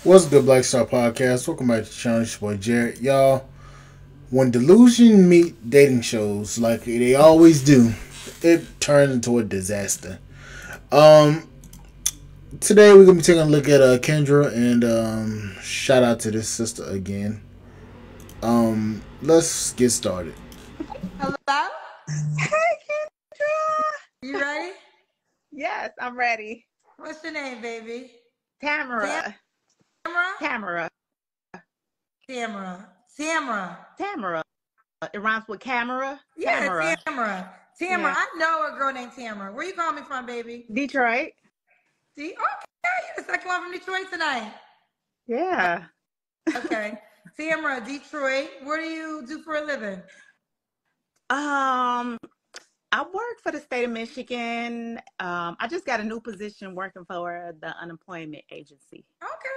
What's good, Black Star Podcast? Welcome back to the channel. It's your boy Jared. Y'all, when delusion meet dating shows like they always do, it turns into a disaster. Um, Today we're gonna be taking a look at Kendra and shout out to this sister again. Let's get started. Hello? Hey, Kendra. You ready? Yes, I'm ready. What's your name, baby? Tamara. Tamara? Tamara. Tamara. Tamara. Tamara. It rhymes with camera. Yeah, Tamara. Tamara. Tamara. Yeah. I know a girl named Tamara. Where you calling me from, baby? Detroit. See? Okay, you're the second one from Detroit tonight. Yeah. Okay. Tamara, Detroit. What do you do for a living? I work for the state of Michigan. I just got a new position working for the unemployment agency. Okay.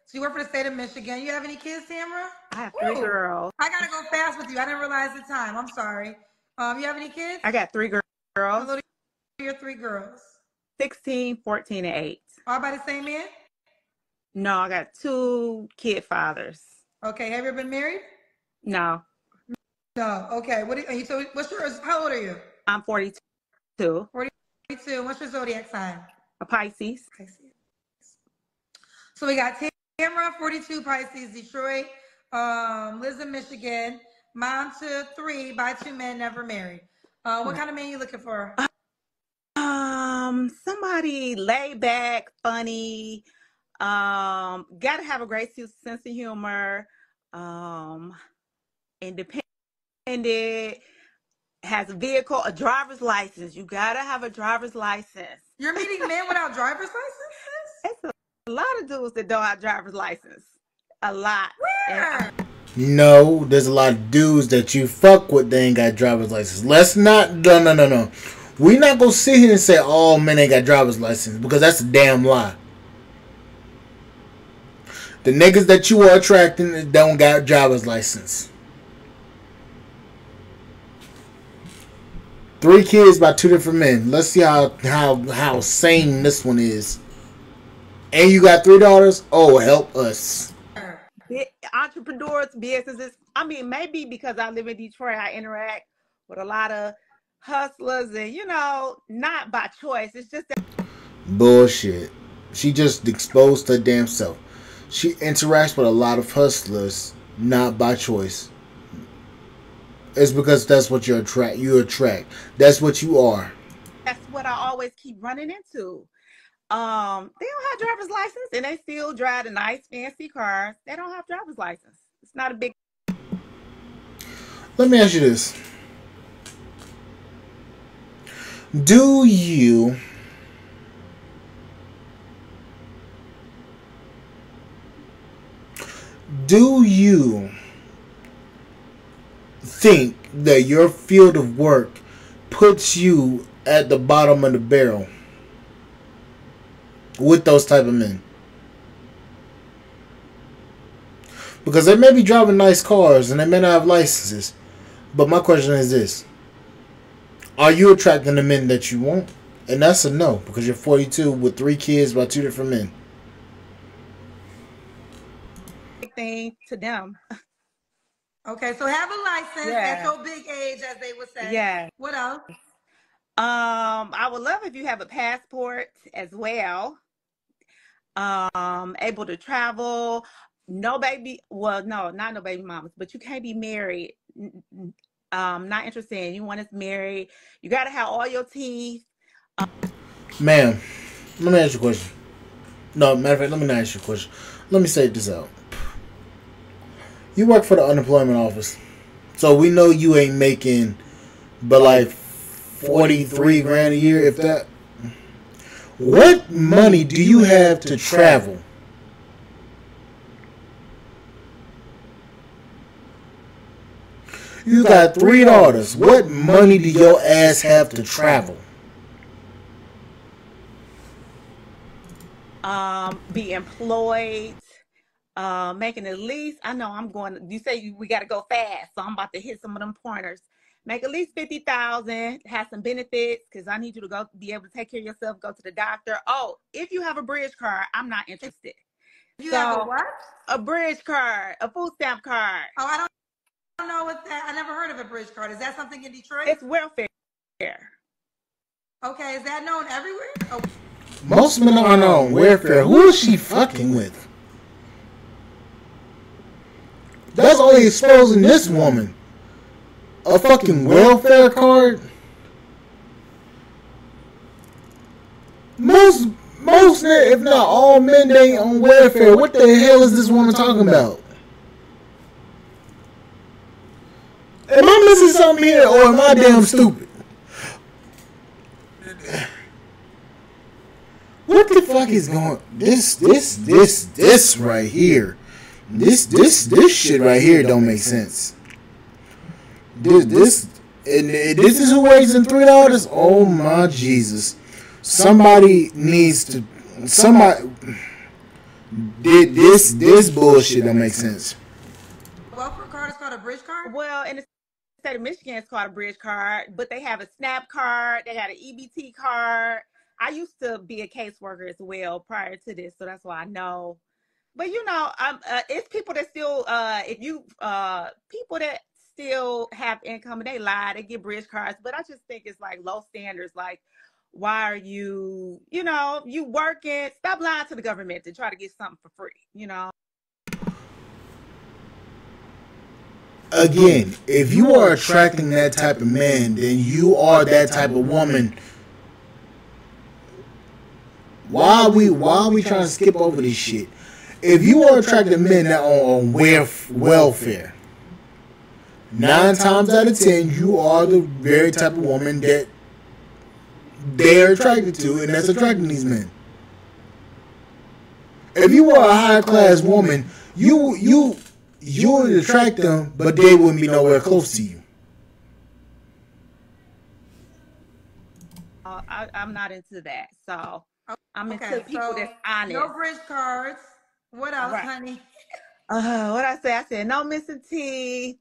So you work for the state of Michigan. You have any kids, Tamara? I have three Woo. girls. I gotta go fast with you. I didn't realize the time. I'm sorry. You have any kids? I got three How girls, old are your three girls? 16, 14, and 8. All by the same man? No, I got two kid fathers. Okay. Have you ever been married? No, No. Okay. What are you? So what's yours? How old are you? I'm 42, 42. What's your zodiac sign? a Pisces. Pisces. So we got Tamara, 42, Pisces, Detroit. Lives in Michigan. Mom to three by two men, never married. What kind of man you looking for? Somebody laid back, funny, gotta have a great sense of humor, um, independent, has a vehicle, a driver's license. You gotta have a driver's license. You're meeting men without driver's licenses? It's a lot of dudes that don't have driver's license. A lot. Where? No, there's a lot of dudes that you fuck with they ain't got driver's license. Let's not. No. We not gonna sit here and say all men ain't got driver's license because that's a damn lie. The niggas that you are attracting don't got driver's license. 3 kids by 2 different men. Let's see how sane this one is. And you got 3 daughters? Oh, help us. Entrepreneurs, businesses. I mean, maybe because I live in Detroit, I interact with a lot of hustlers and, not by choice. It's just that. Bullshit. She just exposed her damn self. She interacts with a lot of hustlers, not by choice. It's because that's what you attract. You attract. That's what you are. That's what I always keep running into. They don't have driver's license and they still drive the nice fancy cars. They don't have driver's license. It's not a big. Let me ask you this. Do you think that your field of work puts you at the bottom of the barrel with those type of men? Because they may be driving nice cars and they may not have licenses. But my question is this. Are you attracting the men that you want? And that's a no, because you're 42 with 3 kids by 2 different men. Thing to them. Okay, so have a license at your big age, as they would say. Yeah. What else? I would love if you have a passport as well. Able to travel. No baby. Well, no, not no baby mamas, but you can't be married. Not interested in anyone that's married. You got to have all your teeth. Ma'am, let me ask you a question. No, matter of fact, let me not ask you a question. Let me say this out. You work for the unemployment office. So we know you ain't making but like 43 grand a year, if that. What money do you have to travel? You got 3 daughters. What money do your ass have to travel? Be employed, making at least, I know you say we got to go fast, so I'm about to hit some of them pointers. Make at least 50,000, have some benefits, because I need you to be able to take care of yourself, go to the doctor. Oh, if you have a bridge card, I'm not interested. You have a what? A bridge card, a food stamp card. Oh, I don't know what that. I never heard of a bridge card. Is that something in Detroit? It's welfare. Okay, is that known everywhere? Oh. Most men aren't on welfare. Who is she fucking with? That's only exposing this woman. A fucking welfare card? Most, if not all men, they ain't on welfare. What the hell is this woman talking about? Am I missing something here, or am I damn stupid? What the fuck is going? This right here. This shit right here don't make sense. This is who weighs in $3. Oh my Jesus! Somebody needs to. Somebody did this bullshit don't make sense. Welfare card is called a bridge card. Well, in the state of Michigan, it's called a bridge card, but they have a SNAP card. They got an EBT card. I used to be a caseworker as well prior to this, so that's why I know. But you know, it's people that still, people that still have income and they lie, they get bridge cards. But I just think it's like low standards. Like, why are you, you working? Stop lying to the government to try to get something for free, Again, if you are attracting that type of man, then you are that type of woman. Why are we trying to skip over this shit? If you are attracting men that are on welfare, 9 times out of 10, you are the very type of woman that they're attracted to, and that's attracting these men. If you are a high class woman, you would attract them, but they wouldn't be nowhere close to you. I'm not into that, so I'm into people that's honest. No bridge cards. What else, right, honey? What I say? I said no missing teeth,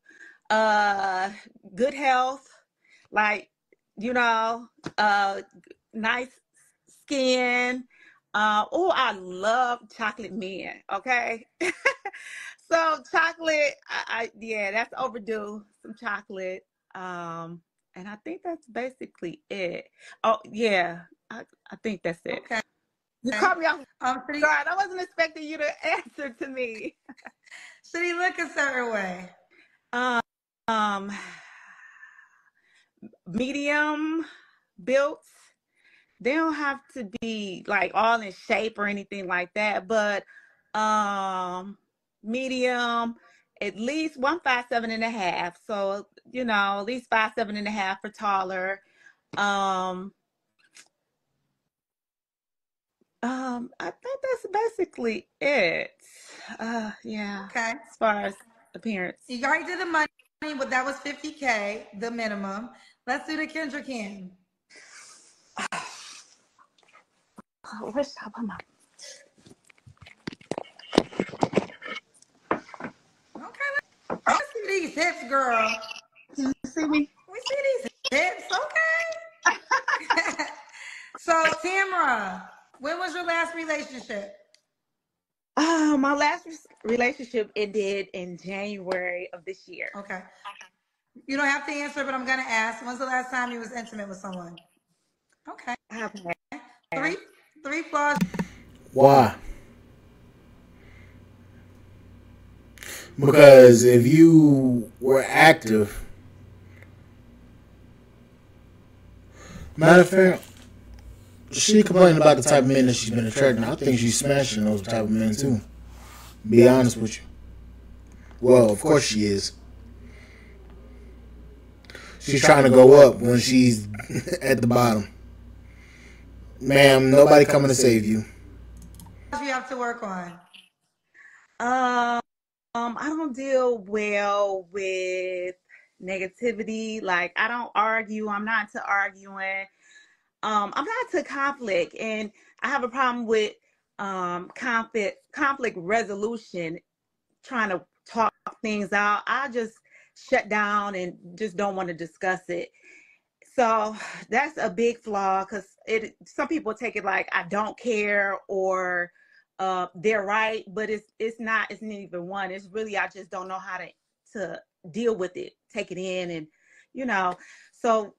good health, like nice skin. I love chocolate men. Okay, so chocolate. Yeah, that's overdue. Some chocolate. And I think that's basically it. Oh yeah, I think that's it. Okay. You caught me off guard. I wasn't expecting you to answer to me. Should he look a certain way? Medium built. They don't have to be like all in shape or anything like that, but medium, at least 157.5. So at least 5'7.5" for taller. I think that's basically it. Yeah. Okay. As far as appearance. You already did the money, but that was $50K, the minimum. Let's do the Kendra Kim. Where's top of my? Okay. Let's see these hips, girl. You see me? We see these hips. Okay. So, Tamara, when was your last relationship? My last relationship ended in January of this year. Okay. You don't have to answer, but I'm going to ask. When's the last time you was intimate with someone? Okay. Okay. Three flaws. Why? Because if you were active, matter of fact, she complaining about the type of men that she's been attracting. I think she's smashing those type of men too. Be honest with you. Well, of course she is. She's trying to go up when she's at the bottom. Ma'am, nobody coming to save you. What do you have to work on? I don't deal well with negativity. Like, I don't argue. I'm not into arguing. I'm not into conflict, and I have a problem with conflict resolution, trying to talk things out. I just shut down and just don't want to discuss it. So that's a big flaw, because some people take it like I don't care, or they're right, but it's not even one. It's really I just don't know how to deal with it, take it in, and so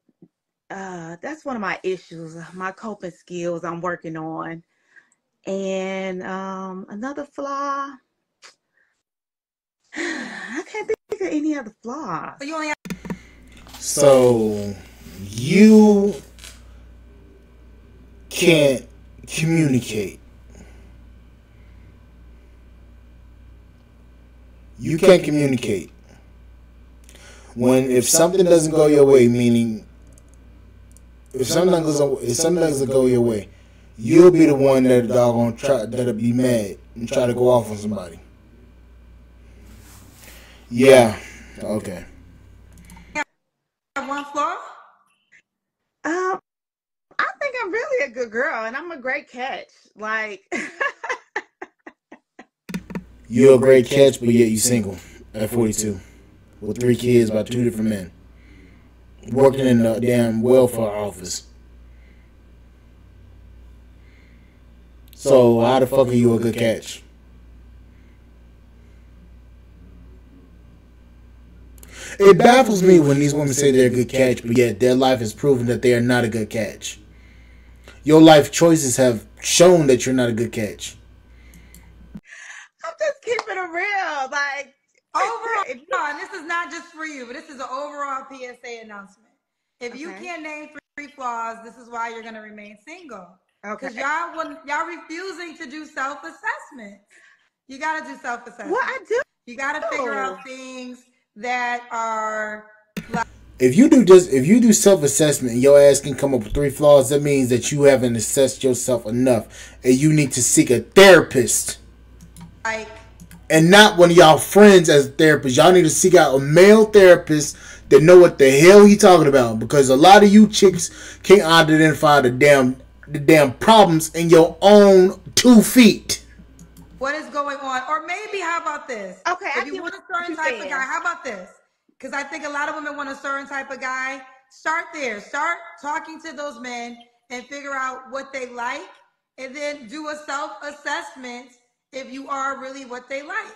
that's one of my issues, my coping skills I'm working on. And another flaw, I can't think of any other flaws. So you only have So you can't communicate. You can't communicate. If something doesn't go your way, meaning if something doesn't go your way, you'll be the one that'll be mad and try to go off on somebody. Yeah. Okay. one flaw. I think I'm really a good girl, and I'm a great catch. Like, You're a great catch, but yet you single at 42 with 3 kids by 2 different men, working in the damn welfare office. So how the fuck are you a good catch? It baffles me when these women say they're a good catch, but yet their life has proven that they are not a good catch. Your life choices have shown that you're not a good catch. I'm just keeping it real. Like, Overall, and this is not just for you, but this is an overall PSA announcement. If you can't name 3 flaws, this is why you're going to remain single. Okay. Because y'all refusing to do self-assessment. You got to do self-assessment. Well, I do. You got to figure out things that are like. If you do self-assessment and your ass can come up with 3 flaws, that means that you haven't assessed yourself enough, and you need to seek a therapist. And not one of y'all friends as a therapist. Y'all need to seek out a male therapist that know what the hell he talking about, because a lot of you chicks can't identify the damn problems in your own 2 feet. What is going on? Or maybe, how about this? Okay, if you want a certain type of guy, how about this? Because I think a lot of women want a certain type of guy. Start there. Start talking to those men and figure out what they like, and then do a self-assessment if you are really what they like.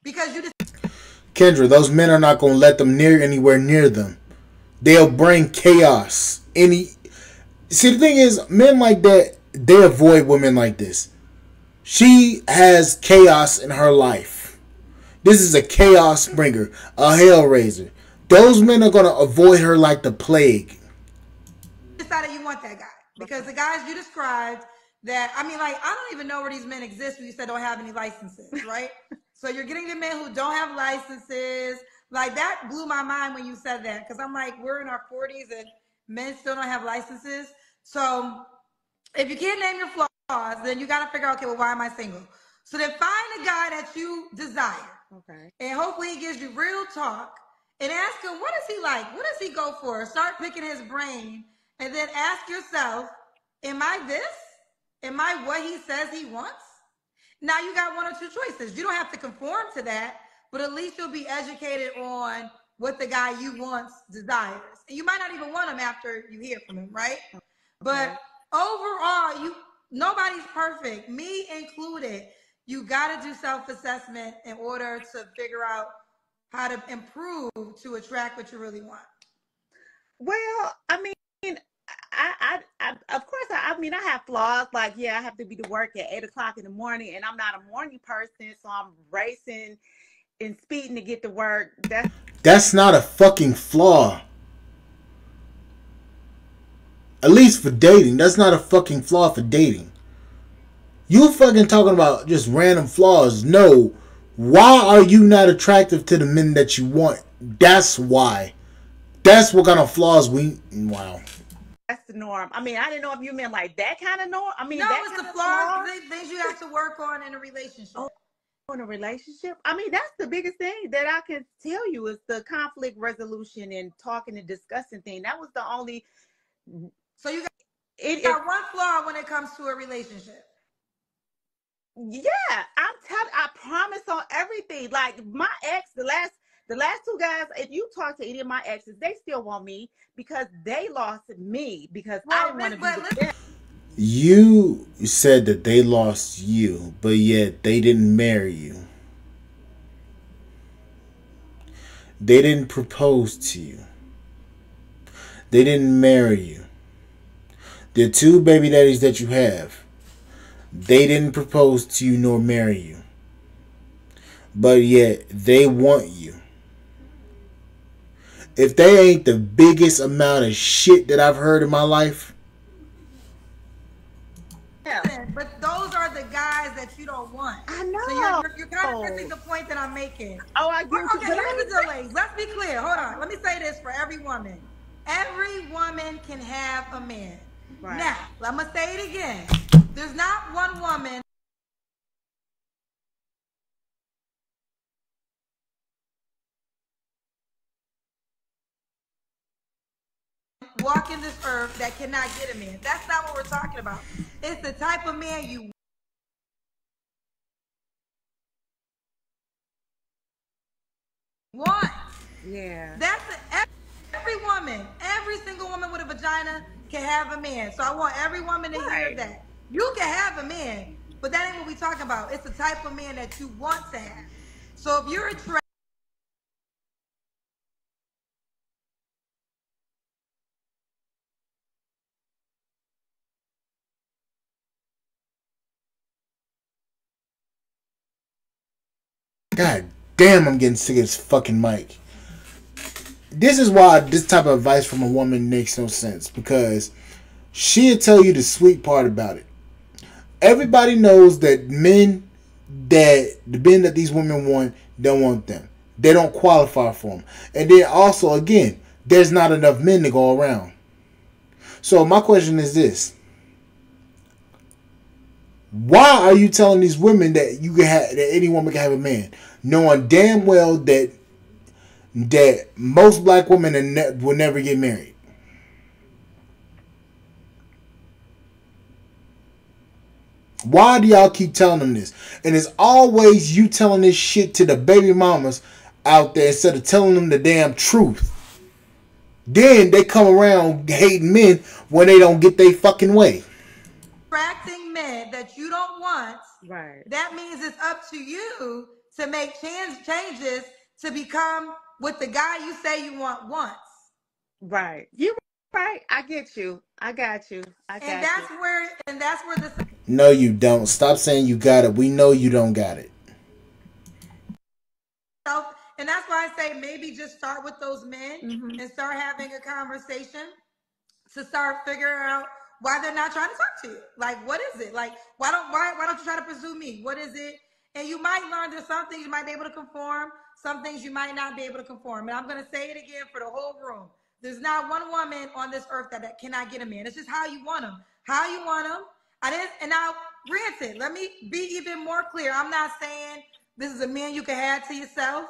Because you just... Kendra, those men are not going to let them anywhere near them. They'll bring chaos. See, the thing is, men like that, they avoid women like this. She has chaos in her life. This is a chaos bringer, a hellraiser. Those men are going to avoid her like the plague. You decided you want that guy. Because the guys you described, that, I mean, like, I don't even know where these men exist when you said don't have any licenses, right? So you're getting the men who don't have licenses. Like, that blew my mind when you said that, because I'm like, we're in our 40s and men still don't have licenses. So if you can't name your flaws, then you got to figure out, okay, well, why am I single? So then find a guy that you desire. Okay. And hopefully he gives you real talk, and ask him, what is he like? What does he go for? Start picking his brain, and then ask yourself, am I this? Am I what he says he wants? Now you got 1 or 2 choices. You don't have to conform to that, but at least you'll be educated on what the guy you want desires. And you might not even want him after you hear from him, right? Okay. But overall, nobody's perfect, me included. You got to do self-assessment in order to figure out how to improve to attract what you really want. Well, I mean, I of course, I mean, I have flaws. Like, yeah, I have to be to work at 8 o'clock in the morning, and I'm not a morning person, so I'm racing and speeding to get to work. That's not a fucking flaw. At least for dating, that's not a fucking flaw for dating. You fucking talking about just random flaws. No. Why are you not attractive to the men that you want? That's why. That's what kind of flaws wow. That's the norm. I mean, I didn't know if you meant like that kind of norm. I mean, no, that it's the flaws, things you have to work on in a relationship. Oh, in a relationship? I mean, that's the biggest thing that I can tell you is the conflict resolution and talking and discussing things. That was the only. So you got 1 flaw when it comes to a relationship. Yeah, I promise on everything. Like, my ex, the last 2 guys, if you talk to any of my exes, they still want me because they lost me because I didn't want to be with them. You said that they lost you, but yet they didn't marry you. They didn't propose to you. They didn't marry you. The two baby daddies that you have, they didn't propose to you nor marry you. But yet they want you. If they ain't the biggest amount of shit that I've heard in my life. Yeah. But those are the guys that you don't want. I know. So you're kind of missing the point that I'm making. Oh, I get Okay, here's the deal, ladies. Let's be clear. Hold on. Let me say this for every woman. Every woman can have a man. Right. Now, I'm going to say it again. There's not one woman walking this earth that cannot get a man. That's not what we're talking about. It's the type of man you want. Yeah. That's every woman, every single woman with a vagina can have a man. So I want every woman to hear that. You can have a man, but that ain't what we talking about. It's the type of man that you want to have. So if you're attracted, God damn, I'm getting sick of this fucking mic. This is why this type of advice from a woman makes no sense. Because she'll tell you the sweet part about it. Everybody knows that the men that these women want don't want them. They don't qualify for them. And then also, again, there's not enough men to go around. So my question is this. Why are you telling these women that you can have, that any woman can have a man, knowing damn well that most black women will never get married? Why do y'all keep telling them this? And it's always you telling this shit to the baby mamas out there instead of telling them the damn truth. Then they come around hating men when they don't get their fucking way. attracting men that you don't want, Right. that means it's up to you to make changes to become what the guy you say you want wants. Right. You right. I get you. I got you. And that's where the No, you don't. Stop saying you got it. We know you don't got it. and that's why I say maybe just start with those men and start having a conversation to start figuring out why they're not trying to talk to you. Like, what is it? Like, why don't you try to pursue me? What is it? And you might learn there's some things you might be able to conform, some things you might not be able to conform. And I'm gonna say it again for the whole room. There's not one woman on this earth that cannot get a man. It's just how you want them. How you want them. And now, granted, let me be even more clear. I'm not saying this is a man you can have to yourself.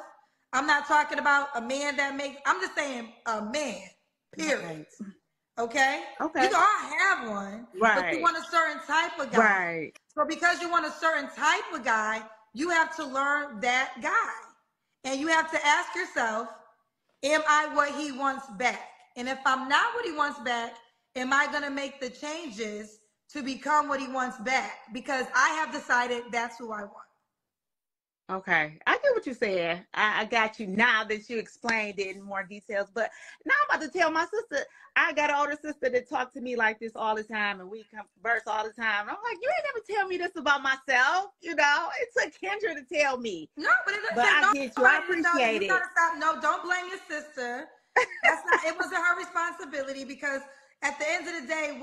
I'm not talking about a man that makes, I'm just saying a man, period. Right. Okay? Okay. You can all have one, right. but you want a certain type of guy. Right. So because you want a certain type of guy, you have to learn that guy. And you have to ask yourself, am I what he wants back? And if I'm not what he wants back, am I going to make the changes to become what he wants back? Because I have decided that's who I want. Okay, I get what you're saying. I got you now that you explained it in more details. But now I'm about to tell my sister, I got an older sister that talks to me like this all the time, and we converse all the time. And I'm like, you ain't never tell me this about myself. You know, it took Kendra to tell me. No, but I get you. I appreciate it. You gotta stop. No, don't blame your sister. That's not. It wasn't her responsibility because at the end of the day,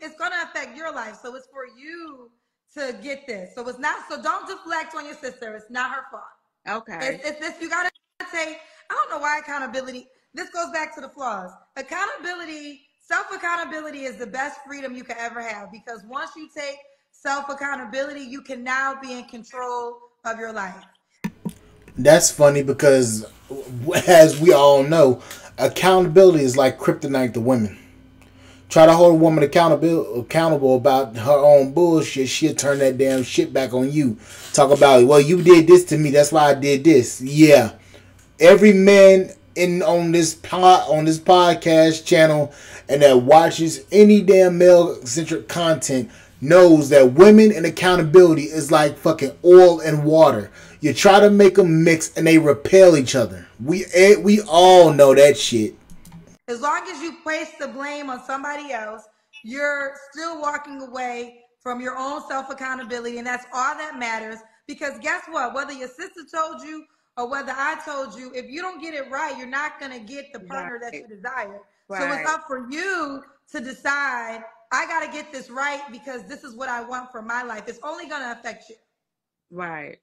it's gonna affect your life. So it's for you to get this. So it's not, so don't deflect on your sister. It's not her fault. Okay. It's this, you gotta say, I don't know why accountability, this goes back to the flaws. Self-accountability is the best freedom you can ever have, because once you take self-accountability, you can now be in control of your life. That's funny because, as we all know, accountability is like kryptonite to women. Try to hold a woman accountable about her own bullshit, she'll turn that damn shit back on you. Talk about, well, you did this to me, that's why I did this. Yeah. Every man on this podcast channel and that watches any damn male centric content knows that women and accountability is like fucking oil and water. You try to make them mix and they repel each other. We all know that shit. As long as you place the blame on somebody else, you're still walking away from your own self accountability, and that's all that matters. Because guess what? Whether your sister told you or whether I told you, if you don't get it right, you're not going to get the partner that you desire. Right. So it's up for you to decide, I got to get this right because this is what I want for my life. It's only going to affect you. Right.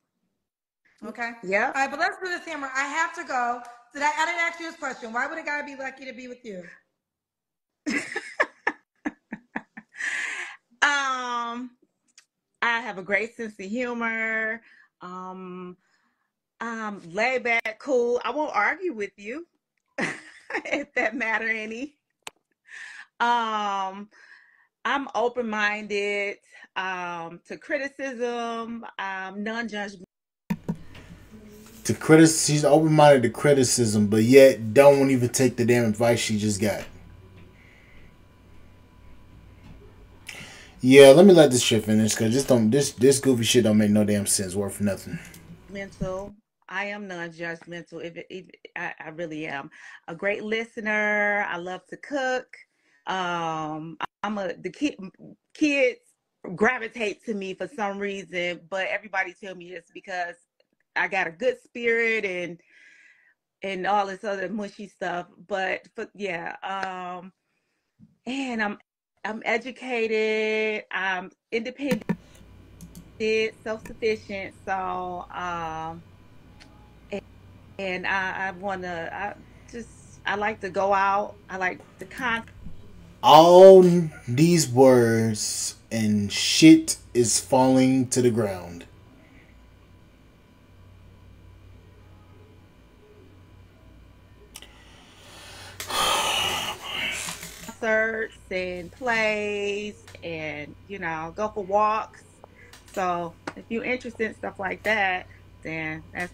Okay. Yeah. All right, but let's do this, Tamara. I have to go. I didn't ask you this question. Why would a guy be lucky to be with you? I have a great sense of humor. Laid back, cool. I won't argue with you if that matter any. I'm open-minded to criticism, non-judgmental. She's open-minded to criticism, but yet don't even take the damn advice she just got. Yeah, let me let this shit finish because this goofy shit don't make no damn sense. Worth nothing. Mental. I am non-judgmental. I really am a great listener. I love to cook. The kids gravitate to me for some reason, but everybody tell me it's because I got a good spirit and all this other mushy stuff. But and I'm educated. I'm independent, self-sufficient. So and I like to go out. I like the all these words and shit is falling to the ground. Concerts and plays and go for walks. So if you're interested in stuff like that, then that's.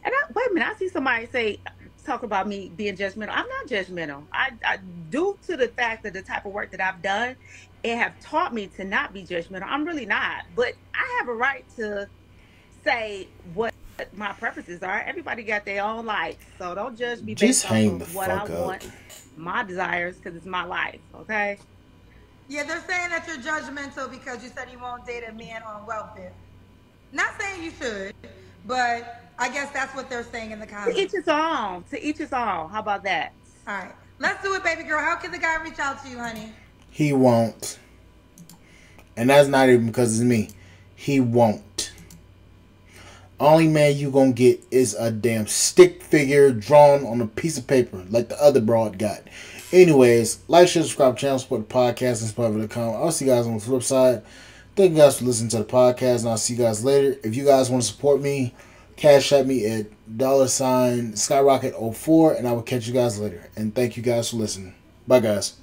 And wait a minute, I see somebody talk about me being judgmental. I'm not judgmental. I due to the fact that the type of work that I've done, it have taught me to not be judgmental. I'm really not, but I have a right to say what my preferences are. Everybody got their own life, so don't judge me based on what I want, my desires, because it's my life. Okay. Yeah, they're saying that you're judgmental because you said you won't date a man on welfare. Not saying you should, but I guess that's what they're saying in the comments. To each his own. To each his own. How about that? All right. Let's do it, baby girl. How can the guy reach out to you, honey? He won't. And that's not even because it's me. He won't. Only man you gonna get is a damn stick figure drawn on a piece of paper like the other broad got. Anyways, like, share, subscribe, channel, support the podcast, and Spotify.com. I'll see you guys on the flip side. Thank you guys for listening to the podcast, and I'll see you guys later. If you guys want to support me, cash at me at $Skyrocket04, and I will catch you guys later. And thank you guys for listening. Bye, guys.